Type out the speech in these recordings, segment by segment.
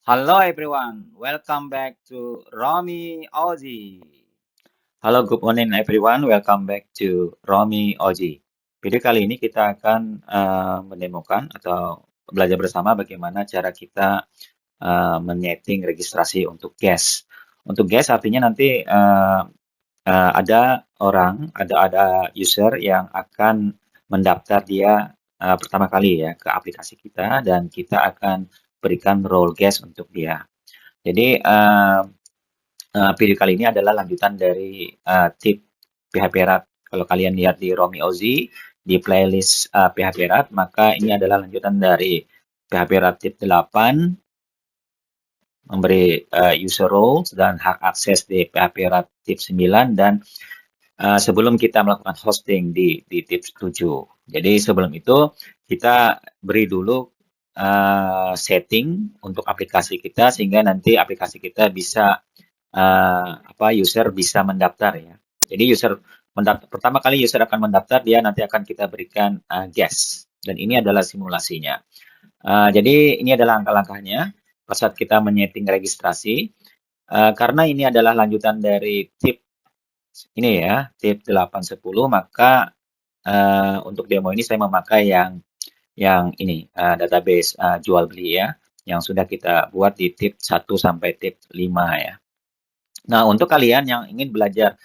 Hello everyone, welcome back to Romy Oji. Halo, good morning everyone, welcome back to Romy Oji. Video kali ini kita akan menemukan atau belajar bersama bagaimana cara kita menyeting registrasi untuk guest. Untuk guest artinya nanti ada orang, ada user yang akan mendaftar dia pertama kali ya ke aplikasi kita dan kita akan berikan role guest untuk dia. Jadi video kali ini adalah lanjutan dari tip PHP Rat. Kalau kalian lihat di Romy Ozi di playlist PHP Rat, maka ini adalah lanjutan dari PHP Rat tip 8 memberi user roles dan hak akses di PHP Rat tip 9 dan sebelum kita melakukan hosting di tips 7. Jadi sebelum itu kita beri dulu setting untuk aplikasi kita sehingga nanti aplikasi kita bisa user bisa mendaftar ya. Jadi pertama kali user akan mendaftar, dia nanti akan kita berikan guest dan ini adalah simulasinya. Jadi ini adalah langkah-langkahnya pada saat kita menyeting registrasi. Karena ini adalah lanjutan dari tip ini ya, tip 810, maka untuk demo ini saya memakai yang ini database jual beli ya, yang sudah kita buat di tip 1 sampai tip 5 ya. Nah, untuk kalian yang ingin belajar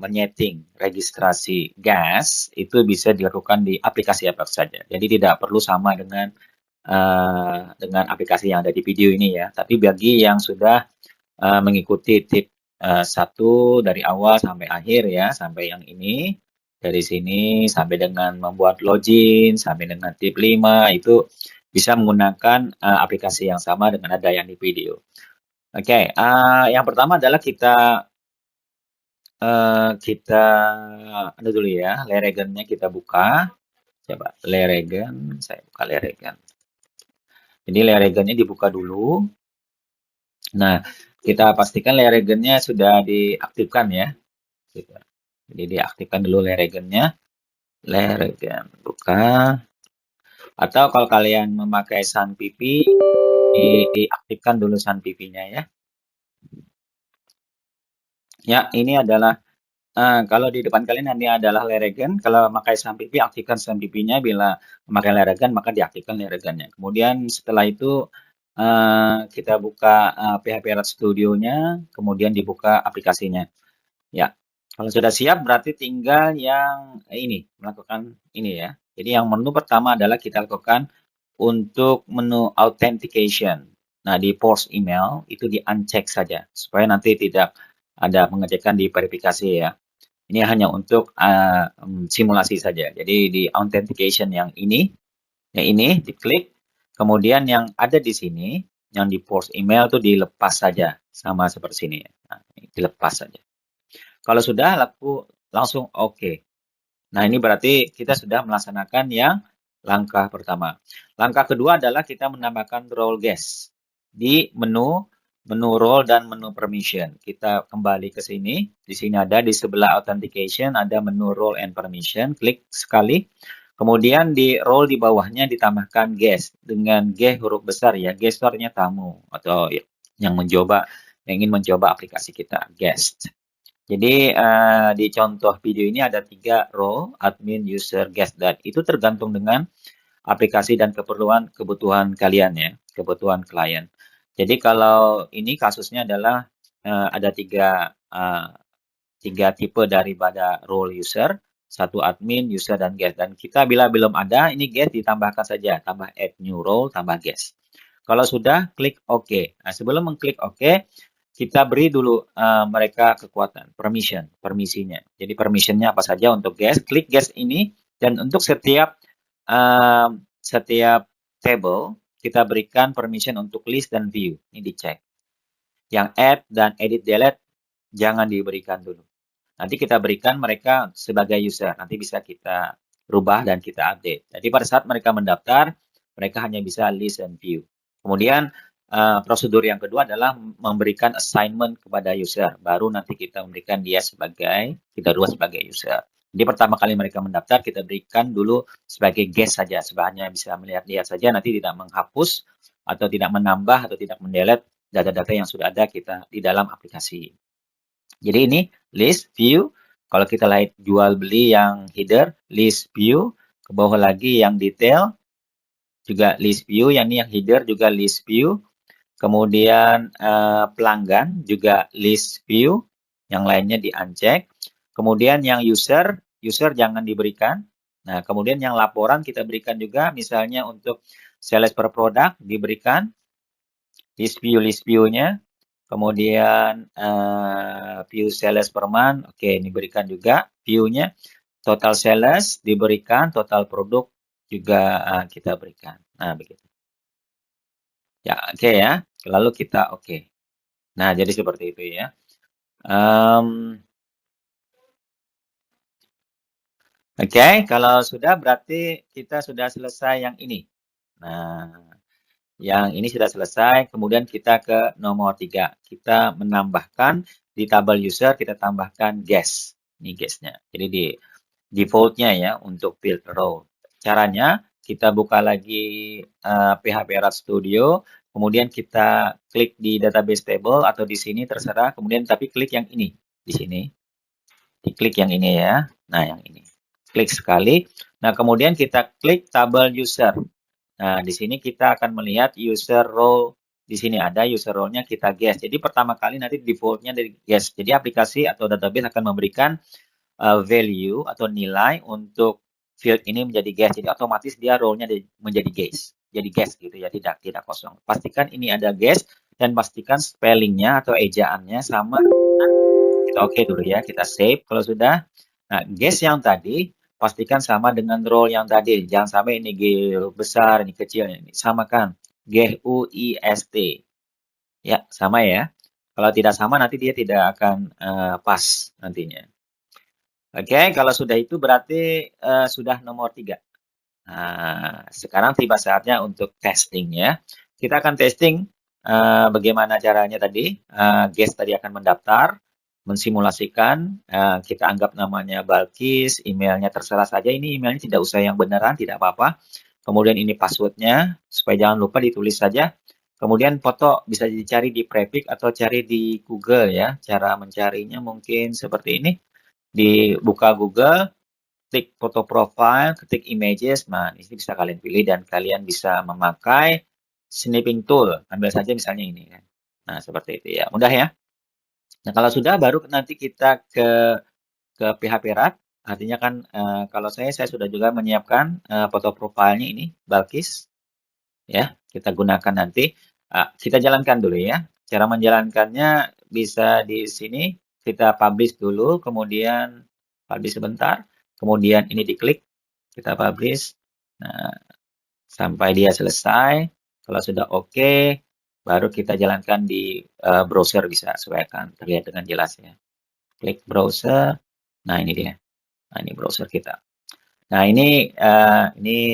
menyeting registrasi gas, itu bisa dilakukan di aplikasi apa saja. Jadi tidak perlu sama dengan aplikasi yang ada di video ini ya. Tapi bagi yang sudah mengikuti tip 1 dari awal sampai akhir ya, sampai yang ini, dari sini sampai dengan membuat login, sampai dengan tip 5, itu bisa menggunakan aplikasi yang sama dengan ada yang di video. Oke, yang pertama adalah kita ada dulu ya, Laragon-nya kita buka. Coba Laragon, saya buka Laragon. Jadi Laragon-nya dibuka dulu. Nah, kita pastikan Laragon-nya sudah diaktifkan ya. Jadi diaktifkan dulu Laragon-nya. Laragon buka. Atau kalau kalian memakai SunPP, diaktifkan dulu SunPP-nya ya. Ya, ini adalah kalau di depan kalian nanti adalah Laragon. Kalau memakai SunPP, aktifkan SunPP-nya. Bila memakai Laragon, maka diaktifkan Laragon-nya. Kemudian setelah itu kita buka PHP Rat Studio-nya, kemudian dibuka aplikasinya. Ya, kalau sudah siap berarti tinggal yang ini, melakukan ini ya. Jadi yang menu pertama adalah kita lakukan untuk menu authentication. Nah, di force email itu di-uncheck saja supaya nanti tidak ada pengecekan di verifikasi ya. Ini hanya untuk simulasi saja. Jadi di authentication yang ini diklik. Kemudian yang ada di sini, yang di force email itu dilepas saja, sama seperti ini. Nah, dilepas saja. Kalau sudah langsung oke. Nah, ini berarti kita sudah melaksanakan yang langkah pertama. Langkah kedua adalah kita menambahkan role guest di menu role dan menu permission. Kita kembali ke sini. Di sini ada di sebelah authentication ada menu role and permission. Klik sekali. Kemudian di role di bawahnya ditambahkan guest dengan G huruf besar ya. Guest itu artinya tamu atau yang ingin mencoba aplikasi kita, guest. Jadi di contoh video ini ada 3 role, admin, user, guest, dan itu tergantung dengan aplikasi dan kebutuhan kalian ya, kebutuhan klien. Jadi kalau ini kasusnya adalah ada 3 tipe daripada role user, 1 admin, user, dan guest. Dan kita bila belum ada, ini guest ditambahkan saja, tambah add new role, tambah guest. Kalau sudah, klik OK. Nah, sebelum mengklik OK, kita beri dulu mereka kekuatan, permisinya. Jadi permissionnya apa saja untuk guest, klik guest ini, dan untuk setiap table, kita berikan permission untuk list dan view. Ini dicek. Yang add dan edit delete, jangan diberikan dulu. Nanti kita berikan mereka sebagai user. Nanti bisa kita rubah dan kita update. Jadi pada saat mereka mendaftar, mereka hanya bisa list and view. Kemudian prosedur yang kedua adalah memberikan assignment kepada user. Baru nanti kita memberikan dia kita dua sebagai user. Jadi pertama kali mereka mendaftar kita berikan dulu sebagai guest saja, hanya bisa melihat-lihat saja, nanti tidak menghapus atau tidak menambah atau tidak mendelete data-data yang sudah ada kita di dalam aplikasi. Jadi ini list view. Kalau kita lihat jual beli yang header, list view. Ke bawah lagi yang detail, juga list view. Yang ini yang header juga list view. Kemudian pelanggan juga list view. Yang lainnya di uncheck. Kemudian yang user jangan diberikan. Nah, kemudian yang laporan kita berikan juga, misalnya untuk sales per produk diberikan list view-nya. Kemudian view sales per month, oke, ini berikan juga view-nya. Total sales diberikan, total produk juga kita berikan. Nah, begitu. Ya, oke ya. Lalu kita oke. Nah, jadi seperti itu ya. Oke, kalau sudah berarti kita sudah selesai yang ini. Nah, yang ini sudah selesai, kemudian kita ke nomor 3. Kita menambahkan di tabel user, kita tambahkan guest. Ini guestnya. Jadi di defaultnya ya untuk field row. Caranya kita buka lagi PHP Rat Studio, kemudian kita klik di database table atau di sini terserah, kemudian tapi klik yang ini di sini. Diklik yang ini ya. Nah, yang ini. Klik sekali. Nah, kemudian kita klik tabel user. Nah, di sini kita akan melihat user role. Di sini ada user role-nya kita guess. Jadi pertama kali nanti default-nya dari guess. Jadi aplikasi atau database akan memberikan value atau nilai untuk field ini menjadi guess. Jadi otomatis dia role-nya menjadi guess. Jadi guess gitu ya, tidak kosong. Pastikan ini ada guess dan pastikan spellingnya atau ejaannya sama. Kita oke dulu ya, kita save kalau sudah. Nah, guess yang tadi pastikan sama dengan role yang tadi. Jangan sampai ini G besar, ini kecil, ini samakan. GUIST. Ya, sama ya. Kalau tidak sama nanti dia tidak akan pas nantinya. Oke, kalau sudah itu berarti sudah nomor 3. Nah, sekarang tiba saatnya untuk testing ya. Kita akan testing bagaimana caranya tadi. Guest tadi akan mendaftar, mensimulasikan. Kita anggap namanya Balkis, emailnya terserah saja. Ini emailnya tidak usah yang beneran, tidak apa-apa. Kemudian ini passwordnya, supaya jangan lupa ditulis saja. Kemudian foto bisa dicari di Prepik atau cari di Google ya. Cara mencarinya mungkin seperti ini. Dibuka Google, klik foto profile, ketik images, nah ini bisa kalian pilih dan kalian bisa memakai snipping tool. Ambil saja misalnya ini. Nah, seperti itu ya. Mudah ya. Nah, kalau sudah baru nanti kita ke PHP Rat. Artinya kan kalau saya sudah juga menyiapkan foto profilnya ini, Balkis. Ya, kita gunakan nanti. Kita jalankan dulu ya. Cara menjalankannya bisa di sini. Kita publish dulu, kemudian publish sebentar. Kemudian ini diklik, kita publish. Nah, sampai dia selesai. Kalau sudah oke, baru kita jalankan di browser bisa supaya akan terlihat dengan jelas ya. Klik browser. Nah, ini dia. Nah, ini browser kita. Nah, ini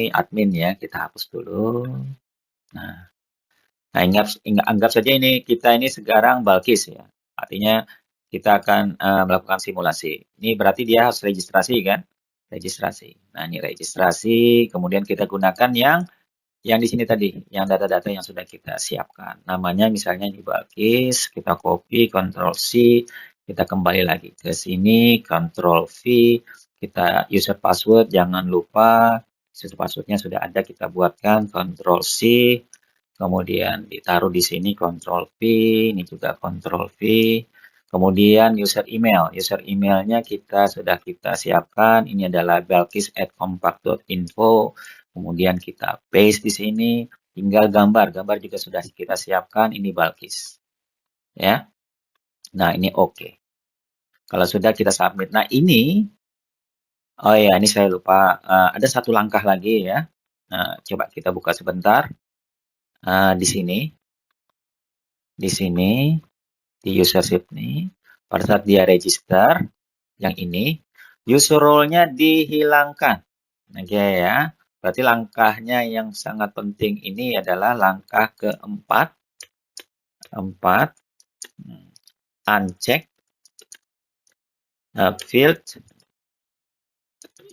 admin ya, kita hapus dulu. Nah, anggap saja kita ini sekarang Balkis ya. Artinya kita akan melakukan simulasi. Ini berarti dia harus registrasi kan? Registrasi. Nah, ini registrasi, kemudian kita gunakan yang di sini tadi, yang data-data yang sudah kita siapkan. Namanya misalnya di Balkis, kita copy, Ctrl C, kita kembali lagi ke sini, Ctrl V, kita user password, jangan lupa user passwordnya sudah ada, kita buatkan, Ctrl C, kemudian ditaruh di sini Ctrl V, ini juga Ctrl V, kemudian user emailnya sudah kita siapkan, ini adalah balkis@compact.info, kemudian kita paste di sini, tinggal gambar juga sudah kita siapkan, ini Balkis, ya. Nah, ini oke. Kalau sudah kita submit. Nah, ini, oh ya, ini saya lupa, ada satu langkah lagi ya. Nah, coba kita buka sebentar. Di sini, di usership nih, pada saat dia register, yang ini, user role-nya dihilangkan. Oke ya, berarti langkahnya yang sangat penting ini adalah langkah keempat, uncheck field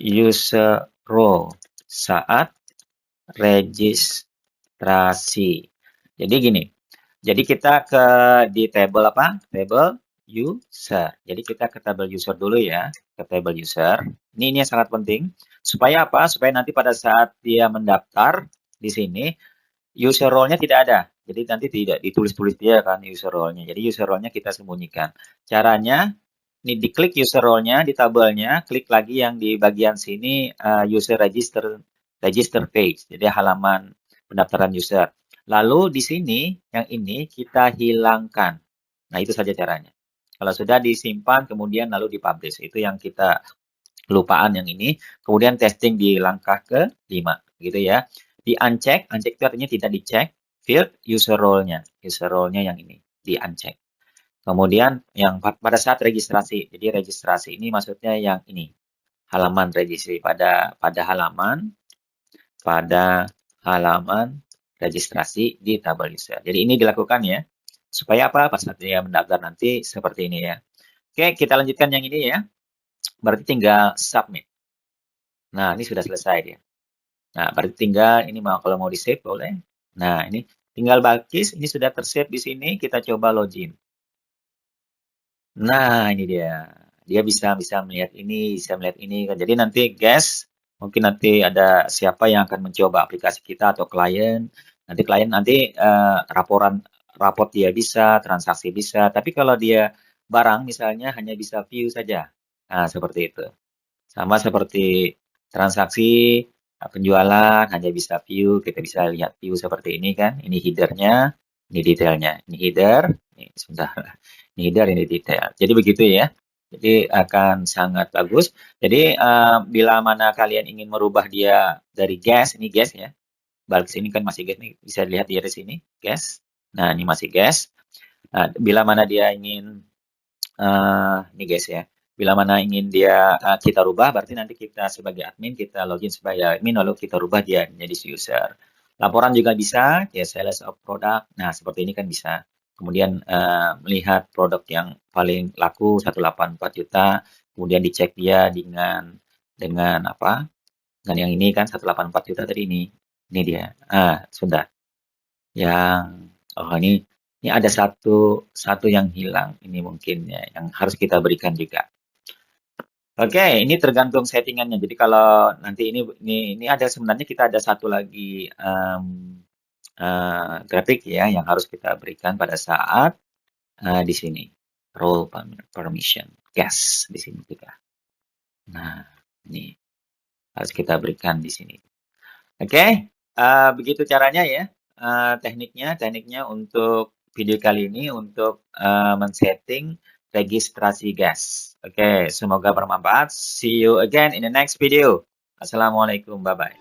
user role saat registrasi. Jadi gini, jadi kita di table apa? Table user. Jadi kita ke table user dulu ya, ke table user. Ini yang sangat penting. Supaya apa? Supaya nanti pada saat dia mendaftar di sini, user role-nya tidak ada. Jadi nanti tidak ditulis-tulis dia kan user role-nya. Jadi user role-nya kita sembunyikan. Caranya, ini diklik user role-nya di tabelnya, klik lagi yang di bagian sini user register page. Jadi halaman pendaftaran user. Lalu di sini yang ini kita hilangkan. Nah, itu saja caranya. Kalau sudah disimpan kemudian lalu dipublish. Itu yang kita kelupaan yang ini. Kemudian testing di langkah ke-5 gitu ya. Di uncheck, uncheck itu artinya tidak dicek field user role-nya. User role-nya yang ini di uncheck. Kemudian yang pada saat registrasi. Jadi registrasi ini maksudnya yang ini. Halaman registrasi pada halaman registrasi di tabel user. Jadi ini dilakukan ya. Supaya apa? Pas saat dia mendaftar nanti seperti ini ya. Oke, kita lanjutkan yang ini ya. Berarti tinggal submit. Nah, ini sudah selesai dia. Nah, berarti tinggal ini kalau mau di-save boleh. Nah, ini tinggal Balkis, ini sudah tersave di sini, kita coba login. Nah, ini dia. Dia bisa melihat ini, bisa melihat ini kan. Jadi nanti guys, mungkin nanti ada siapa yang akan mencoba aplikasi kita atau klien. Nanti klien nanti raport dia bisa, transaksi bisa. Tapi kalau dia barang misalnya hanya bisa view saja. Nah, seperti itu. Sama seperti transaksi penjualan hanya bisa view, kita bisa lihat view seperti ini kan. Ini headernya, ini detailnya. Ini header, ini sebentar. Ini header, ini detail. Jadi begitu ya. Jadi akan sangat bagus. Jadi bila mana kalian ingin merubah dia dari gas, ini gas ya. Balik sini kan masih gas nih, bisa dilihat di sini, gas. Nah, ini masih gas. Nah, bila mana dia ingin ini guys ya. Bila mana ingin dia kita rubah, berarti nanti kita sebagai admin, kita login sebagai admin, lalu kita rubah dia menjadi user. Laporan juga bisa, ya sales of product. Nah, seperti ini kan bisa. Kemudian melihat produk yang paling laku 184 juta, kemudian dicek dia dengan apa? Dengan yang ini kan 184 juta tadi ini. Ini dia. Sudah. Yang ini ada satu yang hilang ini mungkin ya, yang harus kita berikan juga. Oke, ini tergantung settingannya. Jadi kalau nanti ini ada sebenarnya kita ada satu lagi grafik ya yang harus kita berikan pada saat di sini role permission guest di sini juga. Nah, ini harus kita berikan di sini. Oke, begitu caranya ya. Tekniknya untuk video kali ini untuk men-setting registrasi gas. Oke, semoga bermanfaat. See you again in the next video. Assalamualaikum, bye-bye.